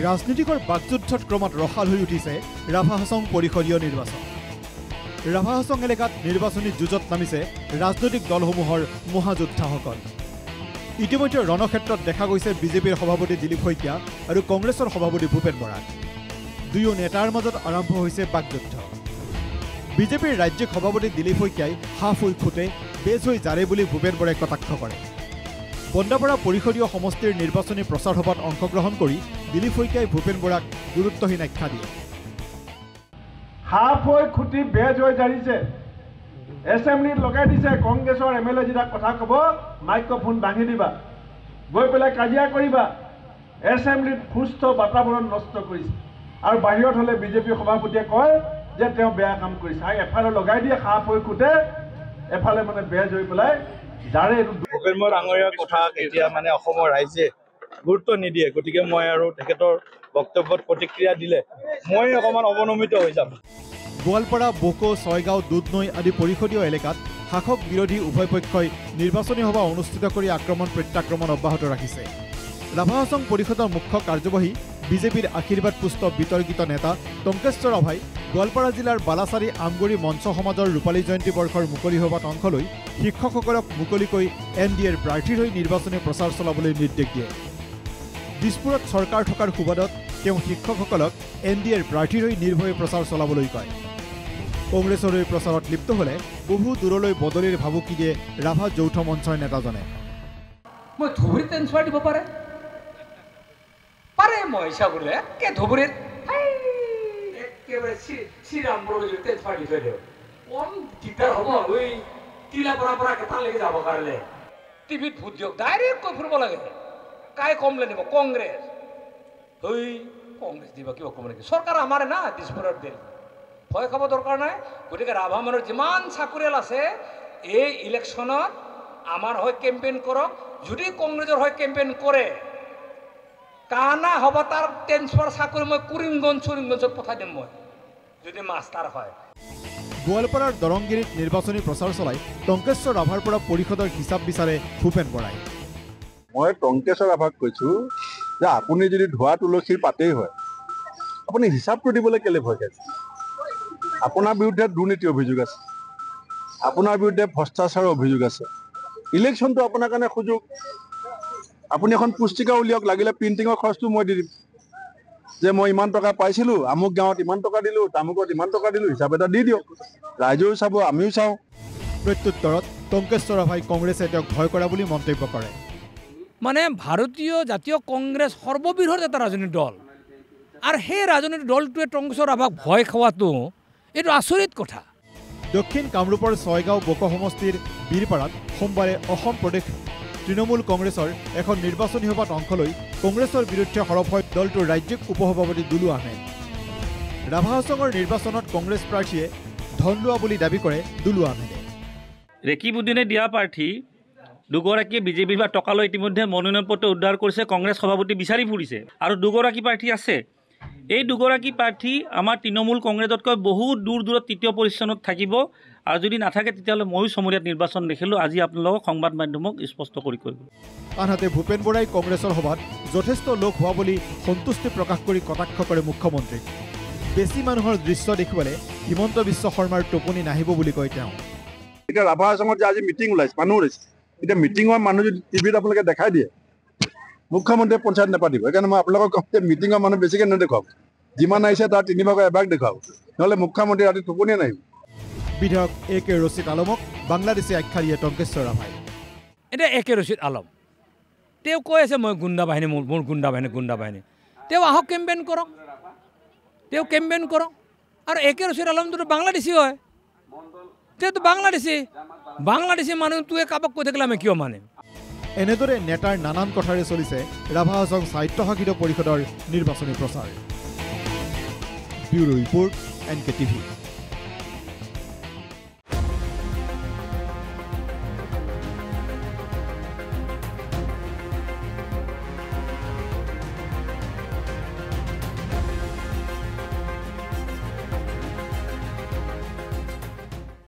ৰাজনীতিকৰ বাকযুদ্ধত ক্ৰমত ৰসাল হৈ উঠিছে ৰাভা হাছং পৰিষদীয় নিৰ্বাচন। ৰাভা হাছং এলেকাত নিৰ্বাচনী যুঁজত নামিছে ৰাজনৈতিক দলসমূহৰ মহাযোদ্ধাসকল। ইতিমধ্যে ৰণক্ষেত্ৰত দেখা গৈছে বিজেপিৰ সভাপতি দিলীপ শইকীয়া আৰু কংগ্ৰেছৰ সভাপতি ভূপেন বৰাক। দুয়ো নেতাৰ মাজত আৰম্ভ হৈছে বাকযুদ্ধ। বিজেপিৰ ৰাজ্যিক সভাপতি দিলীপ শইকীয়াই হাফ হৈ খুটে বেজ হৈ জাৰে বুলি ভূপেন বৰাই কটাক্ষ কৰে। বন্দাপৰা পৰিষদীয় সমষ্টিৰ নিৰ্বাচনী প্ৰচাৰ সভাত অংশগ্ৰহণ কৰি দিলীপ শইকীয়াই ভূপেন বৰাক গুৰুত্বহীন আখ্যা দিয়ে। হাফ হৈ খুটি বেজ হৈ জাৰিছে, এছেম্বলিত লগাই দিছে। কংগ্ৰেছৰ এমএলএ যেতিয়া কথা ক'ব মাইক্ৰফোন দাঙি দিবা, গৈ পেলাই কাজিয়া কৰিবা। এছেম্বলিত সুস্থ বাতাবৰণ নষ্ট কৰিছে আৰু বাহিৰত হ'লে বিজেপি সভাপতিয়ে কয় যে তেওঁ বেয়া কাম কৰিছে। এফালে লগাই দিয়ে হাফ হৈ খুটে, এফালে মানে বেজ হৈ পেলাই জাৰে। ভূপেন বৰা ডাঙৰীয়াৰ কথা এতিয়া মানে অসমৰ ৰাইজে গুৰুত্ব নিদিয়ে, গতিকে মই আৰু তেখেতৰ বক্তব্যত প্ৰতিক্ৰিয়া দিলে মই অকণমান অৱনমিত হৈ যাম। গোৱালপাৰা, বোকো, ছয়গাঁও, দুধনৈ আদি পৰিষদীয় এলেকাত শাসক বিৰোধী উভয় পক্ষই নিৰ্বাচনী সভা অনুষ্ঠিত কৰি আক্ৰমণ প্ৰত্যাক্ৰমণ অব্যাহত ৰাখিছে। ৰাভা হাছং পৰিষদৰ মুখ্য কাৰ্যবাহী বিজেপিৰ আশীৰ্বাদ পুষ্ট বিতৰ্কিত নেতা টংকেশ্বৰ ৰাভাই গোৱালপাৰা জিলাৰ বালাচাৰী আমগুৰি মঞ্চ সমাজৰ ৰূপালী জয়ন্তী বৰ্ষৰ মুকলি সভাত অংশ লৈ শিক্ষকসকলক মুকলিকৈ NDAৰ প্ৰাৰ্থীৰ হৈ নিৰ্বাচনী প্ৰচাৰ চলাবলৈ নিৰ্দেশ দিয়ে। দিছপুৰত চৰকাৰ থকাৰ সুবাদত তেওঁ শিক্ষকসকলক NDAৰ প্ৰাৰ্থীৰ হৈ নিৰ্ভয়ে প্ৰচাৰ চলাবলৈ কয়। কংগ্ৰেছৰ এই প্ৰচাৰত লিপ্ত হ'লে বহু দূৰলৈ বদলিৰ ভাবুকি দিয়ে ৰাভা যৌথ মঞ্চৰ নেতাজনে। মই ধুবুৰীত ট্ৰেন্সফাৰ দিব পাৰে মই ইচ্ছা কৰিলে একে ধুবুৰীত একেবাৰে শ্ৰীৰামপুৰলৈ যদি ট্ৰেন্সফাৰ দি থৈ দিওঁ কম দিগদাৰ হ'ব। এই তিলাপৰাৰ পৰা কেইটালৈকে যাব কাৰণে টিভিত ভোট দিয়ক, ডাইৰেক্ট কৈ ফুৰিব লাগে। কাই কমলে নিব? কংগ্ৰেছ। হৈ কংগ্ৰেছ দিবা কিবা কম নেকি? চৰকাৰ আমাৰে না, দিছপুৰত দিল, ভয় খাব দৰকাৰ নাই। গতিকে ৰাভা মানুহৰ যিমান চাকৰিয়াল আছে এই ইলেকশ্যনত আমাৰ হৈ কেম্পেইন কৰক। যদি কংগ্ৰেছৰ হৈ কেম্পেইন কৰে কানা হ'ব, তাৰ ট্ৰেন্সফাৰ চাকৰি মই কৰিমগঞ্জত পঠাই দিম মই, যদি মাষ্টাৰ হয়। গোৱালপাৰাৰ দৰংগিৰিত নিৰ্বাচনী প্ৰচাৰ চলাই টংকেশ্বৰ ৰাভাৰ পৰা পৰিষদৰ হিচাপ বিচাৰে ভূপেন বৰাই। মই টংকেশ্বৰ ৰাভাক কৈছোঁ যে আপুনি যদি ধোৱা তুলসীৰ পাতেই হয়, আপুনি হিচাপটো দিবলৈ কেলে ভয় খাইছে? আপোনাৰ বিৰুদ্ধে দুৰ্নীতি অভিযোগ আছে, আপোনাৰ বিৰুদ্ধে ভ্ৰষ্টাচাৰৰ অভিযোগ আছে। ইলেকশ্যনটো আপোনাৰ কাৰণে সুযোগ। আপুনি এখন পুস্তিকা উলিয়াওক, লাগিলে প্ৰিণ্টিঙৰ খৰচটো মই দি দিম যে মই ইমান টকা পাইছিলোঁ, আমুক গাঁৱত ইমান টকা দিলোঁ, তামুকত ইমান টকা দিলোঁ, হিচাপ এটা দি দিয়ক। ৰাইজেও চাব, আমিও চাওঁ। প্ৰত্যুত্তৰত টংকেশ্বৰ ৰাভাই কংগ্ৰেছে তেওঁক ভয় কৰা বুলি মন্তব্য কৰে। মানে ভাৰতীয় জাতীয় কংগ্ৰেছ সৰ্ববৃহৎ এটা ৰাজনৈতিক দল, আৰু সেই ৰাজনৈতিক দলটোৱে টংকেশ্বৰ ৰাভাক ভয় খোৱাটো এইটো আচৰিত কথা। দক্ষিণ কামৰূপৰ ছয়গাঁও বোকো সমষ্টিৰ বীৰপাৰাত সোমবাৰে অসম প্ৰদেশ তৃণমূল কংগ্ৰেছৰ এখন নিৰ্বাচনী সভাত অংশ লৈ কংগ্ৰেছৰ বিৰুদ্ধে সৰব হয় দলটোৰ ৰাজ্যিক উপসভাপতি দুলু আহমেদ। ৰাভা হাছঙৰ নিৰ্বাচনত কংগ্ৰেছ প্ৰাৰ্থীয়ে ধন লোৱা বুলি দাবী কৰে দুলু আহমেদে। ৰেকিবুদ্দিনে দিয়া প্ৰাৰ্থী দুগৰাকীয়ে বিজেপিৰ পৰা টকা লৈ ইতিমধ্যে মনোনয়ন পত্ৰ উদ্ধাৰ কৰিছে, কংগ্ৰেছ সভাপতি বিচাৰি ফুৰিছে। আৰু দুগৰাকী প্ৰাৰ্থী আছে। এই দুগৰাকী প্ৰাৰ্থী আমাৰ তৃণমূল কংগ্ৰেছতকৈ বহুত দূৰত তৃতীয় পজিশ্যনত থাকিব, আৰু যদি নাথাকে তেতিয়াহ'লে ময়ো চমৰীয়াত নিৰ্বাচন দেখিলোঁ। আজি আপোনালোকক সংবাদ মাধ্যমক স্পষ্ট কৰি কৰিব। আনহাতে ভূপেন বৰাই কংগ্ৰেছৰ সভাত যথেষ্ট লোক হোৱা বুলি সন্তুষ্টি প্ৰকাশ কৰি কটাক্ষ কৰে মুখ্যমন্ত্ৰীক। বেছি মানুহৰ দৃশ্য দেখিবলৈ হিমন্ত বিশ্ব শৰ্মাৰ টোপনি নাহিব বুলি কয় তেওঁ। এতিয়া ৰাভা হাছঙত যে আজি মিটিং ওলাইছে, মানুহ ওলাইছে, এতিয়া মিটিঙৰ মানুহ যদি টিভিত আপোনালোকে দেখাই দিয়ে, মুখ্যমন্ত্ৰীয়ে পঞ্চায়ত নেপাতিব। সেইকাৰণে মই আপোনালোকক কওঁ যে মিটিঙৰ মানুহ বেছিকৈ নেদেখুৱাওক, যিমান আহিছে তাৰ 3 ভাগৰ এভাগ দেখুৱাওক, নহ'লে মুখ্যমন্ত্ৰী ৰাতি টোপনিয়ে নাহিব। বিধায়ক AK ৰছিদ আলমক বাংলাদেশী আখ্যা দিয়ে টংকেশ্বৰ ৰাভাই। এতিয়া AK ৰছিদ আলম তেওঁ কৈ আছে মই গুণ্ডা বাহিনী, মোৰ গুণ্ডা বাহিনী। তেওঁ আহক কেম্পেইন কৰক, তেওঁ কেম্পেইন কৰক। আৰু AK ৰছিদ আলমটোতো বাংলাদেশী হয়, তেওঁতো বাংলাদেশী মানুহটোৱে কাবাক কৈ থাকিলে আমি কিয় মানিম? এনেদৰে নেতাৰ নানান কথাৰে চলিছে ৰাভা হাছং স্বায়ত্তশাসিত পৰিষদৰ নিৰ্বাচনী প্ৰচাৰ। Bureau report NKTV।